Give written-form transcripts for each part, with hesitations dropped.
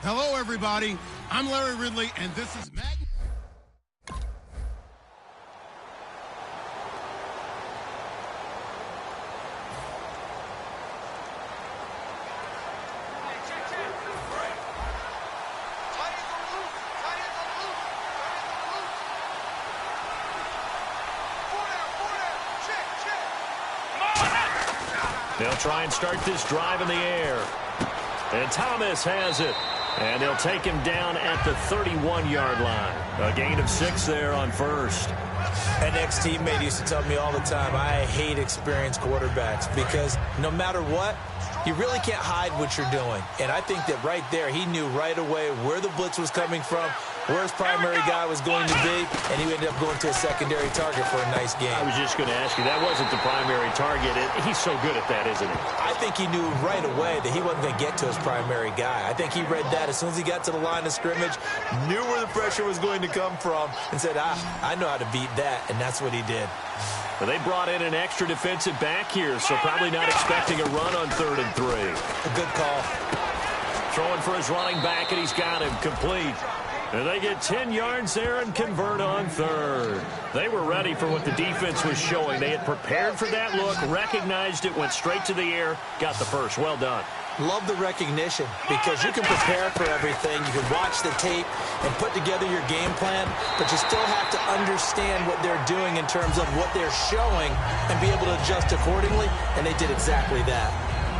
Hello, everybody. I'm Larry Ridley, and this is Matt. They'll try and start this drive in the air. And Thomas has it. And they'll take him down at the 31-yard line. A gain of 6 there on first. An ex-teammate used to tell me all the time, I hate experienced quarterbacks because no matter what, you really can't hide what you're doing. And I think that right there, he knew right away where the blitz was coming from, where his primary guy was going to be, and he ended up going to a secondary target for a nice game. I was just going to ask you, that wasn't the primary target. He's so good at that, isn't he? I think he knew right away that he wasn't going to get to his primary guy. I think he read that as soon as he got to the line of scrimmage, knew where the pressure was going to come from, and said, I know how to beat that, and that's what he did. Well, they brought in an extra defensive back here, so probably not expecting a run on 3rd and 3. A good call. Throwing for his running back, and he's got him complete. And they get 10 yards there and convert on 3rd. They were ready for what the defense was showing. They had prepared for that look, recognized it, went straight to the air, got the first. Well done. Love the recognition because you can prepare for everything. You can watch the tape and put together your game plan, but you still have to understand what they're doing in terms of what they're showing and be able to adjust accordingly, and they did exactly that.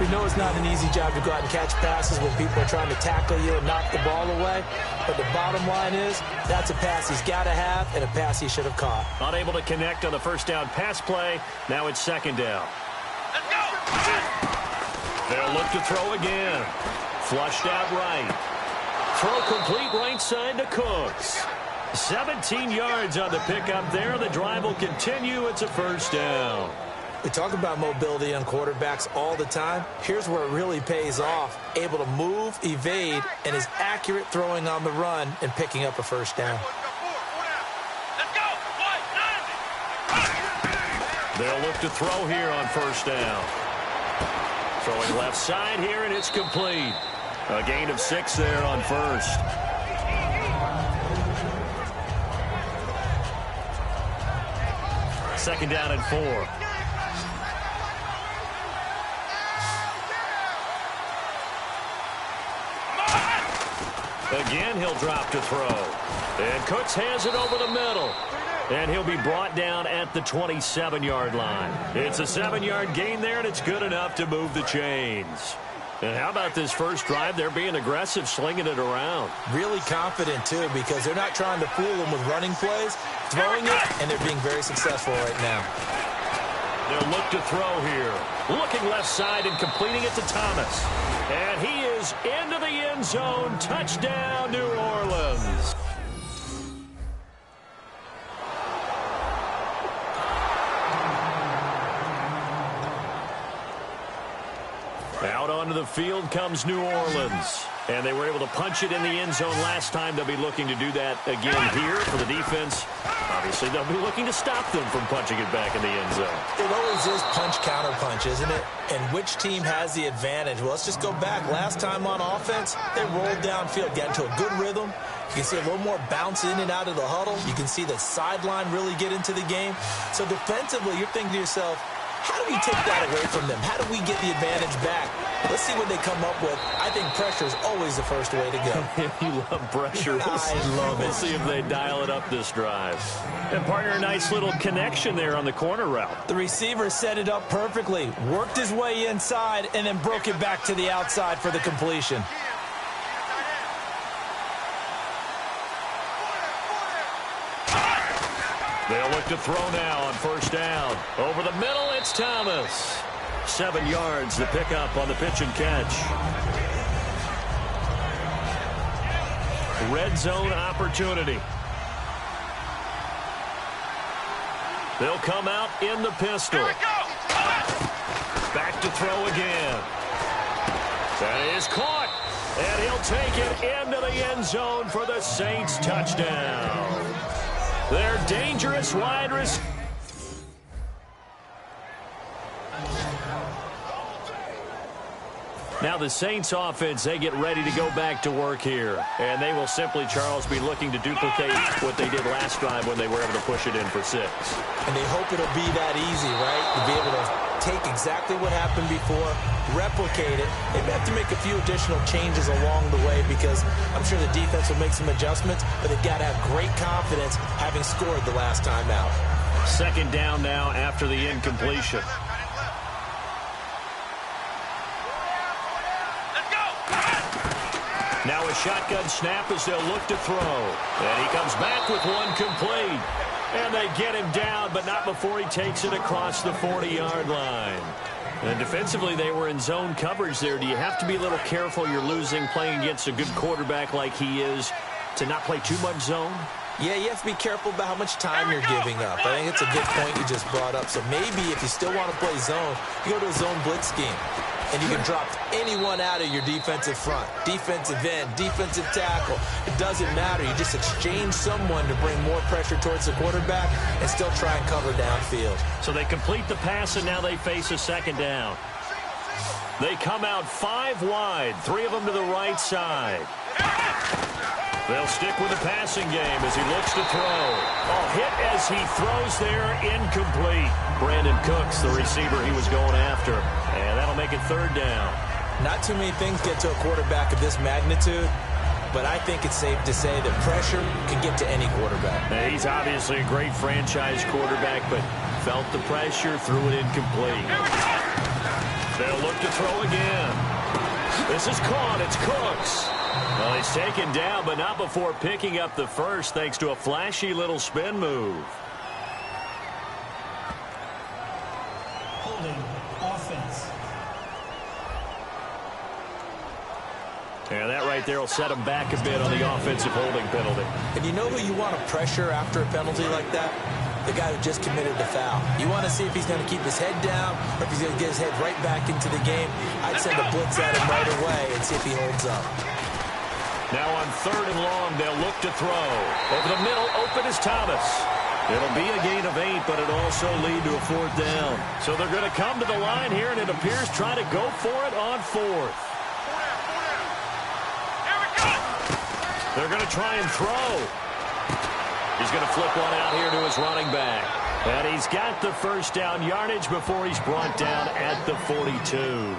We know it's not an easy job to go out and catch passes when people are trying to tackle you and knock the ball away, but the bottom line is that's a pass he's got to have and a pass he should have caught. Unable to connect on the first down pass play. Now it's 2nd down. Let's go! They'll look to throw again. Flushed out right. Throw complete right side to Cooks. 17 yards on the pickup there. The drive will continue. It's a 1st down. We talk about mobility on quarterbacks all the time. Here's where it really pays off. Able to move, evade, and is accurate throwing on the run and picking up a 1st down. They'll look to throw here on 1st down. Throwing left side here, and it's complete. A gain of 6 there on 1st. Second down and 4. Again, he'll drop to throw. And Cooks has it over the middle. And he'll be brought down at the 27-yard line. It's a 7-yard gain there, and it's good enough to move the chains. And how about this first drive? They're being aggressive, slinging it around. Really confident, too, because they're not trying to fool them with running plays, throwing it, and they're being very successful right now. They'll look to throw here. Looking left side and completing it to Thomas. And he is into the end zone. Touchdown, New Orleans. Out onto the field comes New Orleans. And they were able to punch it in the end zone last time. They'll be looking to do that again here for the defense. Obviously, they'll be looking to stop them from punching it back in the end zone. It always is punch-counter-punch, isn't it? And which team has the advantage? Well, let's just go back. Last time on offense, they rolled downfield, got into a good rhythm. You can see a little more bounce in and out of the huddle. You can see the sideline really get into the game. So defensively, you're thinking to yourself, how do we take that away from them? How do we get the advantage back? Let's see what they come up with. I think pressure is always the first way to go. You love pressure. I love it. We'll see if they dial it up this drive. And partner, a nice little connection there on the corner route. The receiver set it up perfectly, worked his way inside, and then broke it back to the outside for the completion. They'll look to throw now on 1st down. Over the middle, it's Thomas. 7 yards, the pickup on the pitch and catch. Red zone opportunity. They'll come out in the pistol. Back to throw again. That is caught. And he'll take it into the end zone for the Saints touchdown. Their dangerous wide receiver. Now the Saints offense, they get ready to go back to work here. And they will simply, Charles, be looking to duplicate what they did last drive when they were able to push it in for 6. And they hope it'll be that easy, right? To be able to take exactly what happened before, replicate it. They may have to make a few additional changes along the way because I'm sure the defense will make some adjustments, but they've got to have great confidence having scored the last time out. 2nd down now after the incompletion. Now a shotgun snap as they'll look to throw. And he comes back with one complete. And they get him down, but not before he takes it across the 40-yard line. And defensively, they were in zone coverage there. Do you have to be a little careful? You're losing playing against a good quarterback like he is to not play too much zone? Yeah, you have to be careful about how much time you're giving up. I think it's a good point you just brought up. So maybe if you still want to play zone, you go to a zone blitz scheme. And you can drop anyone out of your defensive front, defensive end, defensive tackle. It doesn't matter. You just exchange someone to bring more pressure towards the quarterback and still try and cover downfield. So they complete the pass, and now they face a 2nd down. They come out 5 wide, 3 of them to the right side. They'll stick with the passing game as he looks to throw. Oh, hit as he throws there, incomplete. Brandon Cooks, the receiver he was going after. And that'll make it 3rd down. Not too many things get to a quarterback of this magnitude, but I think it's safe to say that pressure can get to any quarterback. Now, he's obviously a great franchise quarterback, but felt the pressure, threw it incomplete. They'll look to throw again. This is caught. It's Cooks. Well, he's taken down, but not before picking up the first thanks to a flashy little spin move. Holding offense. And that right there will set him back a bit on the offensive holding penalty. And you know who you want to pressure after a penalty like that? The guy who just committed the foul. You want to see if he's going to keep his head down or if he's going to get his head right back into the game. I'd send a blitz at him right away and see if he holds up. Now on 3rd and long, they'll look to throw. Over the middle, open is Thomas. It'll be a gain of 8, but it'll also lead to a 4th down. So they're going to come to the line here, and it appears try to go for it on 4th. They're going to try and throw. He's going to flip one out here to his running back. And he's got the 1st down yardage before he's brought down at the 42.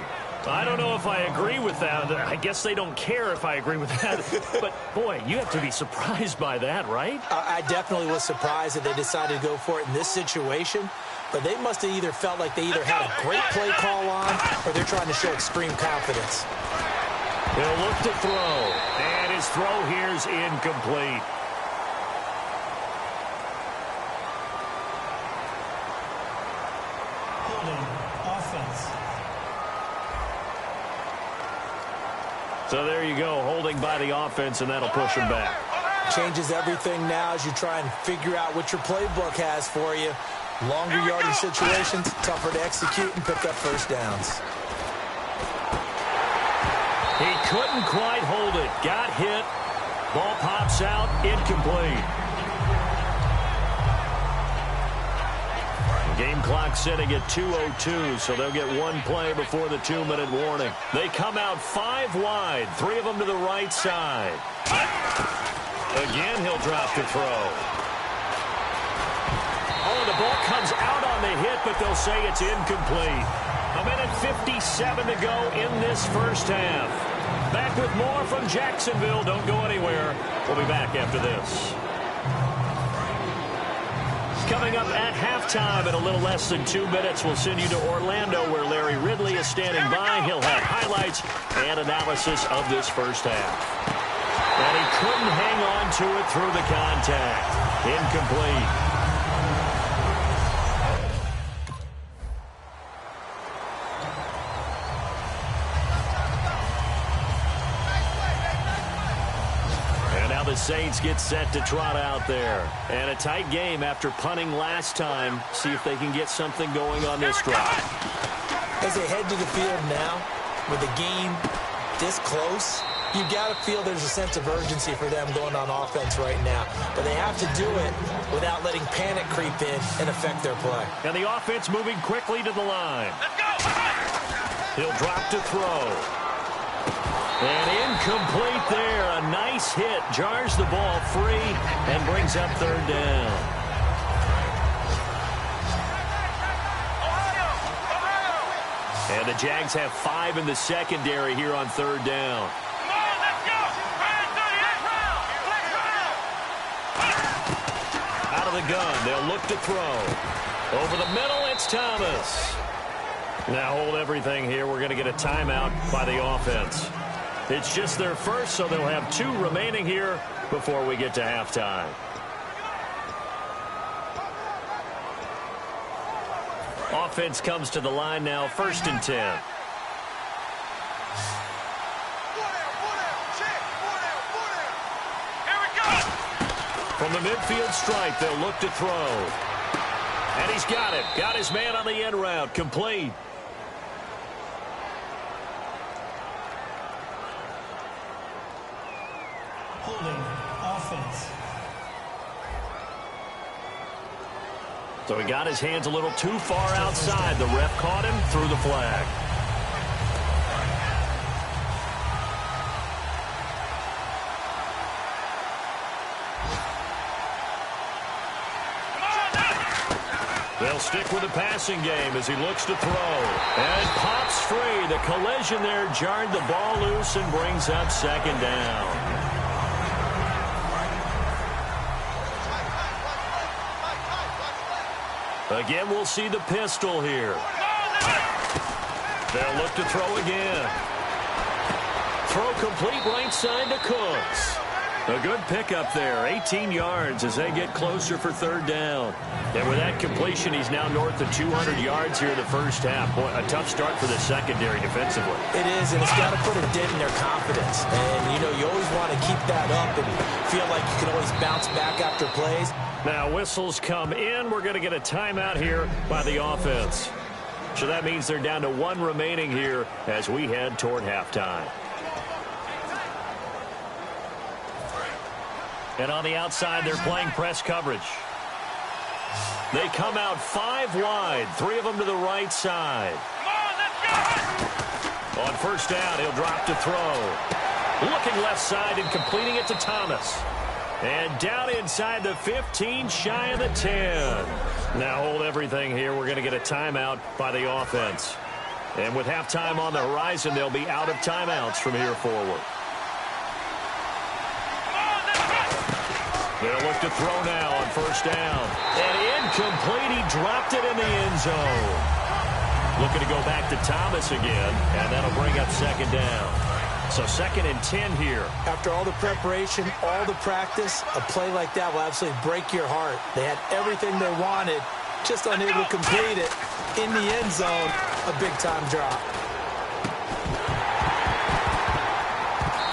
I don't know if I agree with that. I guess they don't care if I agree with that. But, boy, you have to be surprised by that, right? I definitely was surprised that they decided to go for it in this situation. But they must have either felt like they either had a great play call on or they're trying to show extreme confidence. He'll look to throw. And his throw here's incomplete. Holding offense. So there you go, holding by the offense, and that'll push him back. Changes everything now as you try and figure out what your playbook has for you. Longer yardage situations, tougher to execute and pick up 1st downs. He couldn't quite hold it. Got hit. Ball pops out, incomplete. Game clock sitting at 2:02, so they'll get one play before the 2-minute warning. They come out 5 wide, 3 of them to the right side. Again, he'll drop to throw. Oh, the ball comes out on the hit, but they'll say it's incomplete. 1:57 to go in this 1st half. Back with more from Jacksonville. Don't go anywhere. We'll be back after this. Coming up at halftime in a little less than 2 minutes, we'll send you to Orlando where Larry Ridley is standing by. He'll have highlights and analysis of this 1st half. And he couldn't hang on to it through the contact. Incomplete. The Saints get set to trot out there. And a tight game after punting last time. See if they can get something going on this drive. As they head to the field now, with the game this close, you've got to feel there's a sense of urgency for them going on offense right now. But they have to do it without letting panic creep in and affect their play. And the offense moving quickly to the line. He'll drop to throw. And incomplete there. A nice hit. Jars the ball free and brings up third down. And the Jags have 5 in the secondary here on third down. Out of the gun, they'll look to throw. Over the middle, it's Thomas. Now hold everything here. We're going to get a timeout by the offense. It's just their first, so they'll have 2 remaining here before we get to halftime. Offense comes to the line now, 1st and 10. From the midfield stripe, they'll look to throw. And he's got it. Got his man on the end route. Complete. Holding. Offense. So he got his hands a little too far outside. The ref caught him, threw the flag. They'll stick with the passing game as he looks to throw. And pops free. The collision there jarred the ball loose and brings up 2nd down. Again, we'll see the pistol here. They'll look to throw again. Throw complete right side to Cooks. A good pickup there, 18 yards as they get closer for third down. And with that completion, he's now north of 200 yards here in the first half. Boy, a tough start for the secondary defensively. It is, and it's got to put a dent in their confidence. And, you know, you always want to keep that up and feel like you can always bounce back after plays. Now whistles come in. We're going to get a timeout here by the offense. So that means they're down to 1 remaining here as we head toward halftime. And on the outside, they're playing press coverage. They come out 5 wide, 3 of them to the right side. On first down, he'll drop to throw. Looking left side and completing it to Thomas. And down inside the 15, shy of the 10. Now hold everything here. We're going to get a timeout by the offense. And with halftime on the horizon, they'll be out of timeouts from here forward. They'll look to throw now on first down. And incomplete. He dropped it in the end zone. Looking to go back to Thomas again. And that'll bring up 2nd down. So 2nd and 10 here. After all the preparation, all the practice, a play like that will absolutely break your heart. They had everything they wanted, just unable to complete it. In the end zone, a big-time drop.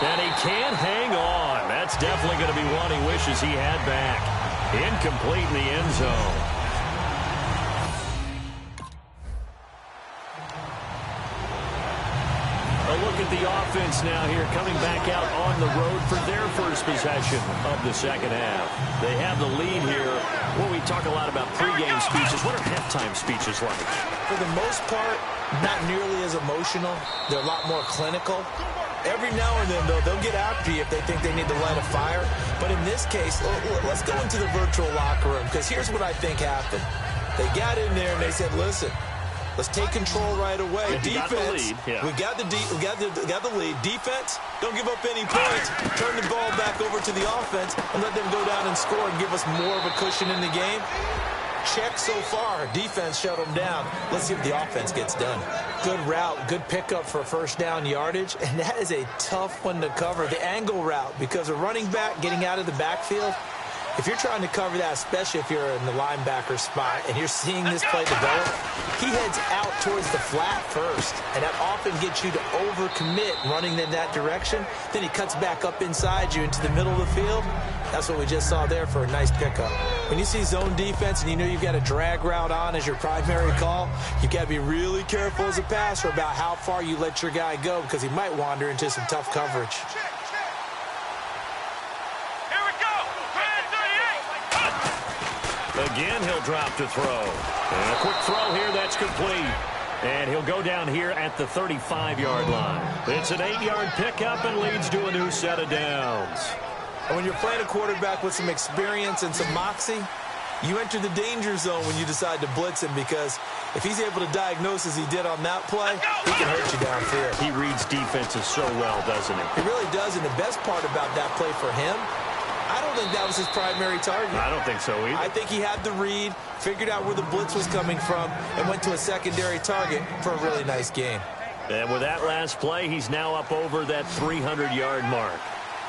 And he can't hang on. That's definitely going to be one he wishes he had back. Incomplete in the end zone. A look at the offense now here, coming back out on the road for their first possession of the second half. They have the lead here. Well, we talk a lot about pregame speeches. What are halftime speeches like? For the most part, not nearly as emotional. They're a lot more clinical. Every now and then, though, they'll get after you if they think they need to light a fire. But in this case, let's go into the virtual locker room, because here's what I think happened. They got in there and they said, listen, let's take control right away. Defense, we got the lead. Defense, don't give up any points. Turn the ball back over to the offense and let them go down and score and give us more of a cushion in the game. Check so far. Defense shut them down. Let's see what the offense gets done. Good route, good pickup for first down yardage, and that is a tough one to cover. The angle route, because a running back getting out of the backfield, if you're trying to cover that, especially if you're in the linebacker spot and you're seeing this play develop, he heads out towards the flat first, and that often gets you to overcommit running in that direction. Then he cuts back up inside you into the middle of the field. That's what we just saw there for a nice pickup. When you see zone defense and you know you've got a drag route on as your primary call, you've got to be really careful as a passer about how far you let your guy go, because he might wander into some tough coverage. Again, he'll drop to throw. And a quick throw here, that's complete. And he'll go down here at the 35-yard line. It's an 8-yard pickup and leads to a new set of downs. And when you're playing a quarterback with some experience and some moxie, you enter the danger zone when you decide to blitz him, because if he's able to diagnose as he did on that play, he can hurt you downfield. He reads defenses so well, doesn't he? He really does, and the best part about that play for him, I don't think that was his primary target. I don't think so either. I think he had the read, figured out where the blitz was coming from, and went to a secondary target for a really nice game. And with that last play, he's now up over that 300-yard mark.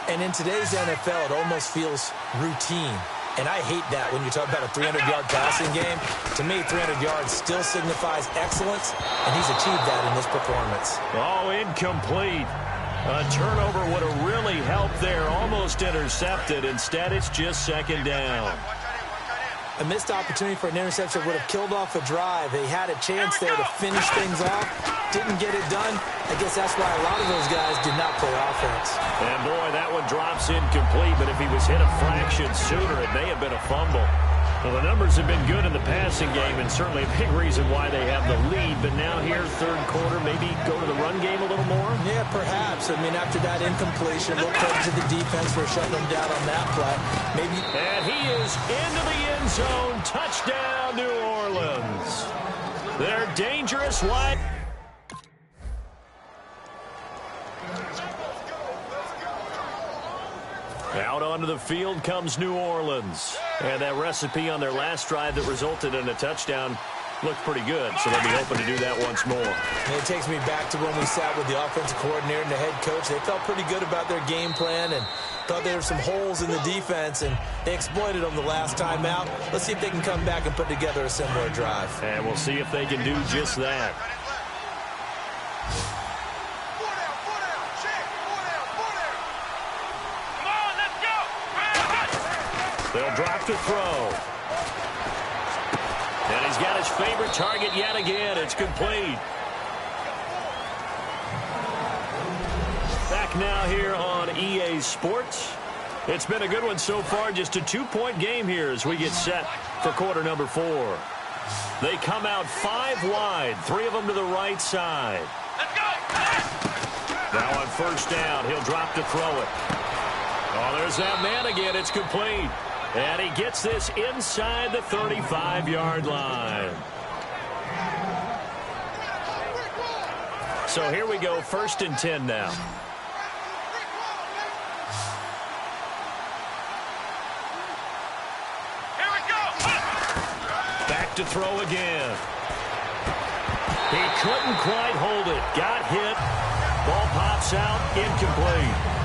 And in today's NFL, it almost feels routine. And I hate that when you talk about a 300-yard passing game. To me, 300 yards still signifies excellence, and he's achieved that in this performance. Oh, incomplete. A turnover would have really helped there. Almost intercepted. Instead, it's just second down. A missed opportunity for an interception would have killed off a drive. They had a chance there to finish things off. Didn't get it done. I guess that's why a lot of those guys did not play offense. And, boy, that one drops incomplete. But if he was hit a fraction sooner, it may have been a fumble. Well, the numbers have been good in the passing game, and certainly a big reason why they have the lead. But now here, third quarter, maybe go to the run game a little more? Yeah, perhaps. I mean, after that incompletion, look credit to the defense for shutting them down on that play. Maybe. And he is into the end zone. Touchdown, New Orleans. They're dangerous wide. Out onto the field comes New Orleans. And that recipe on their last drive that resulted in a touchdown looked pretty good, so they'll be hoping to do that once more. And it takes me back to when we sat with the offensive coordinator and the head coach. They felt pretty good about their game plan and thought there were some holes in the defense, and they exploited them the last time out. Let's see if they can come back and put together a similar drive. And we'll see if they can do just that. They'll drop to throw. And he's got his favorite target yet again. It's complete. Back now here on EA Sports. It's been a good one so far. Just a 2-point game here as we get set for quarter number 4. They come out 5 wide. 3 of them to the right side. Now on first down, he'll drop to throw it. Oh, there's that man again. It's complete. And he gets this inside the 35-yard line. So here we go, 1st and 10 now. Here we go. Back to throw again. He couldn't quite hold it. Got hit. Ball pops out. Incomplete.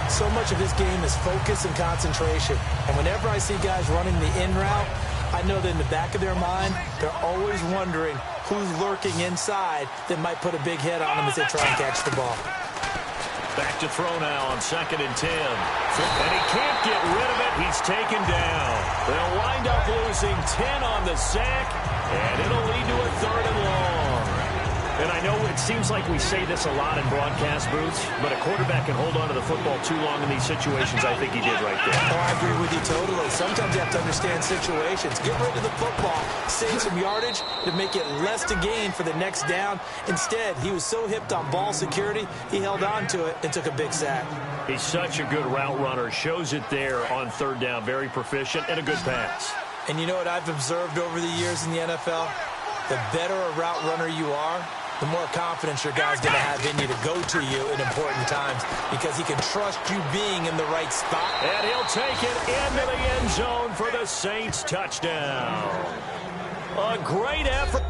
So much of this game is focus and concentration. And whenever I see guys running the in route, I know that in the back of their mind, they're always wondering who's lurking inside that might put a big hit on them as they try and catch the ball. Back to throw now on 2nd and 10. And he can't get rid of it. He's taken down. They'll wind up losing 10 on the sack, and it'll lead to a 3rd and long. And I know it seems like we say this a lot in broadcast booths, but a quarterback can hold on to the football too long in these situations. I think he did right there. Oh, I agree with you totally. Sometimes you have to understand situations. Get rid of the football, save some yardage to make it less to gain for the next down. Instead, he was so hipped on ball security, he held on to it and took a big sack. He's such a good route runner. Shows it there on 3rd down. Very proficient and a good pass. And you know what I've observed over the years in the NFL? The better a route runner you are, the more confidence your guy's going to have in you to go to you in important times because he can trust you being in the right spot. And he'll take it into the end zone for the Saints touchdown. A great effort.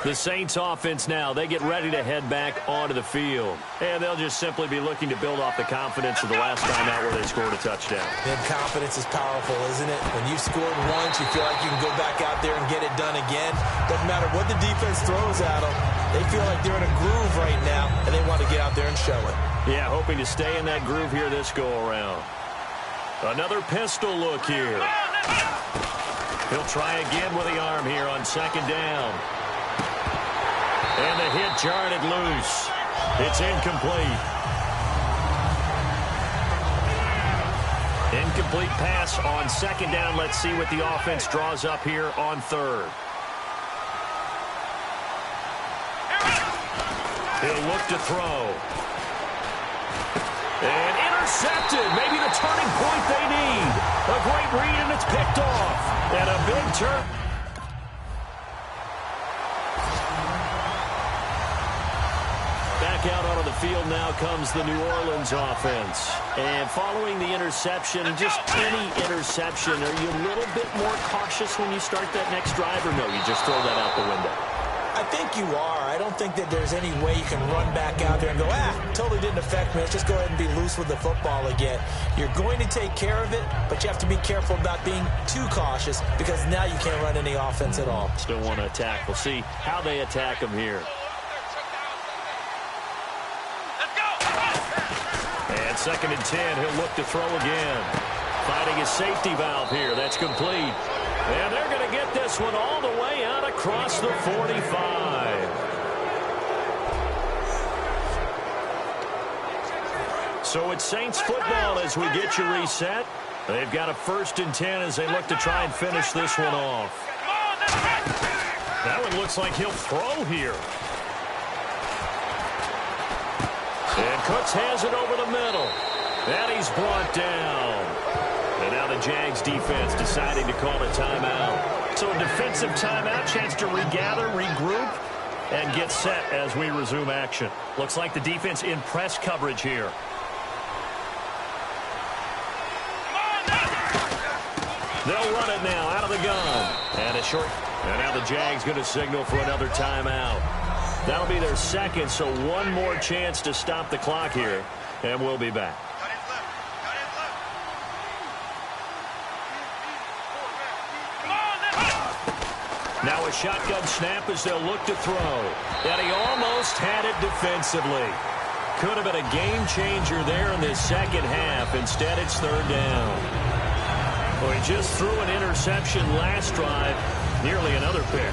The Saints offense now, they get ready to head back onto the field. And they'll just simply be looking to build off the confidence of the last time out where they scored a touchdown. And confidence is powerful, isn't it? When you've scored once, you feel like you can go back out there and get it done again. Doesn't matter what the defense throws at them. They feel like they're in a groove right now, and they want to get out there and show it. Yeah, hoping to stay in that groove here this go-around. Another pistol look here. He'll try again with the arm here on 2nd down. And the hit jarred it loose. It's incomplete. Incomplete pass on second down. Let's see what the offense draws up here on third. He'll look to throw. And intercepted. Maybe the turning point they need. A great read, and it's picked off. And a big turn. Back out onto the field now comes the New Orleans offense. And following the interception, just any interception, are you a little bit more cautious when you start that next drive, or no, you just throw that out the window? I think you are. I don't think that there's any way you can run back out there and go, totally didn't affect me. Let's just go ahead and be loose with the football again. You're going to take care of it, but you have to be careful about being too cautious because now you can't run any offense at all. Still want to attack. We'll see how they attack him here. And 2nd and 10, he'll look to throw again. Finding his safety valve here. That's complete. And they're going to get this one all the way out across the 45. So it's Saints football as we get you reset. They've got a 1st and 10 as they look to try and finish this one off. That one looks like he'll throw here. And Cooks has it over the middle. And he's brought down. And now the Jags defense deciding to call a timeout. So a defensive timeout, chance to regather, regroup, and get set as we resume action. Looks like the defense in press coverage here. They'll run it now out of the gun. And a short. And now the Jags going to signal for another timeout. That'll be their 2nd, so one more chance to stop the clock here. And we'll be back. Now a shotgun snap as they'll look to throw. And he almost had it defensively. Could have been a game changer there in this 2nd half. Instead, it's 3rd down. Well, he just threw an interception last drive. Nearly another pick.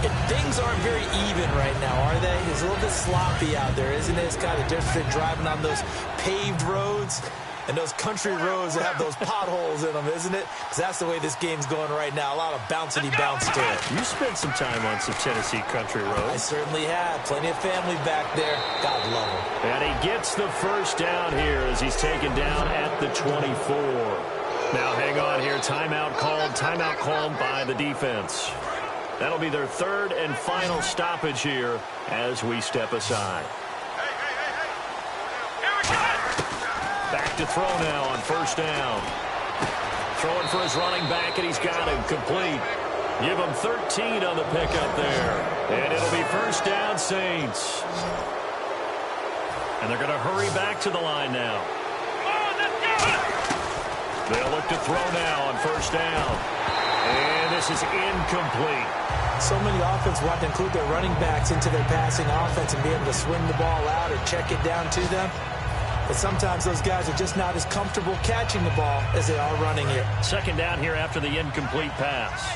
And things aren't very even right now, are they? It's a little bit sloppy out there, isn't it? It's kind of different driving on those paved roads and those country roads that have those potholes in them, isn't it? Because that's the way this game's going right now. A lot of bouncy bounce to it. You spent some time on some Tennessee country roads. I certainly have. Plenty of family back there. God love them. And he gets the 1st down here as he's taken down at the 24. Now hang on here. Timeout called by the defense. That'll be their 3rd and final stoppage here as we step aside. Back to throw now on 1st down. Throwing for his running back, and he's got him complete. Give him 13 on the pickup there. And it'll be 1st down, Saints. And they're going to hurry back to the line now. They'll look to throw now on 1st down. And this is incomplete. So many offenses want to include their running backs into their passing offense and be able to swing the ball out or check it down to them. But sometimes those guys are just not as comfortable catching the ball as they are running it. 2nd down here after the incomplete pass.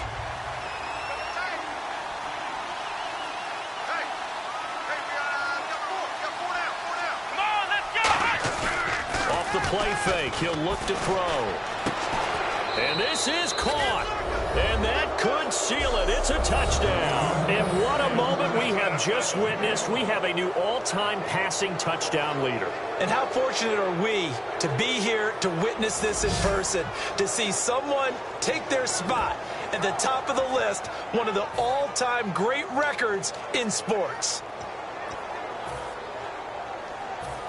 Off the play fake, he'll look to throw. And this is caught. And that could seal it. It's a touchdown. And what a moment we have just witnessed. We have a new all-time passing touchdown leader. And how fortunate are we to be here to witness this in person, to see someone take their spot at the top of the list, one of the all-time great records in sports.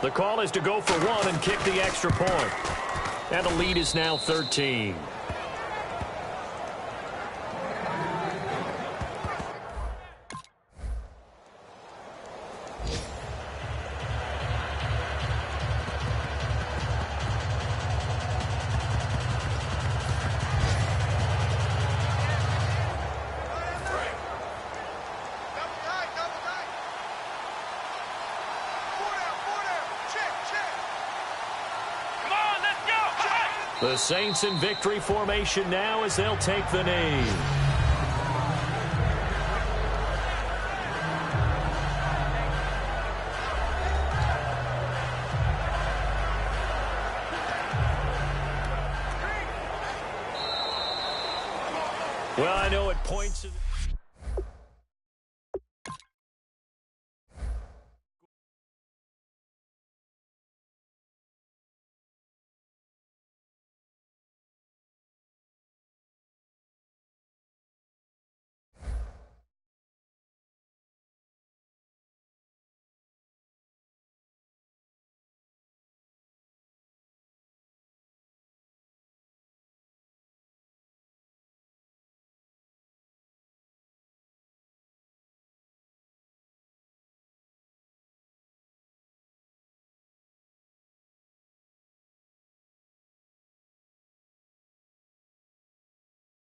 The call is to go for one and kick the extra point. And the lead is now 13. The Saints in victory formation now as they'll take the knee. Well, I know at points...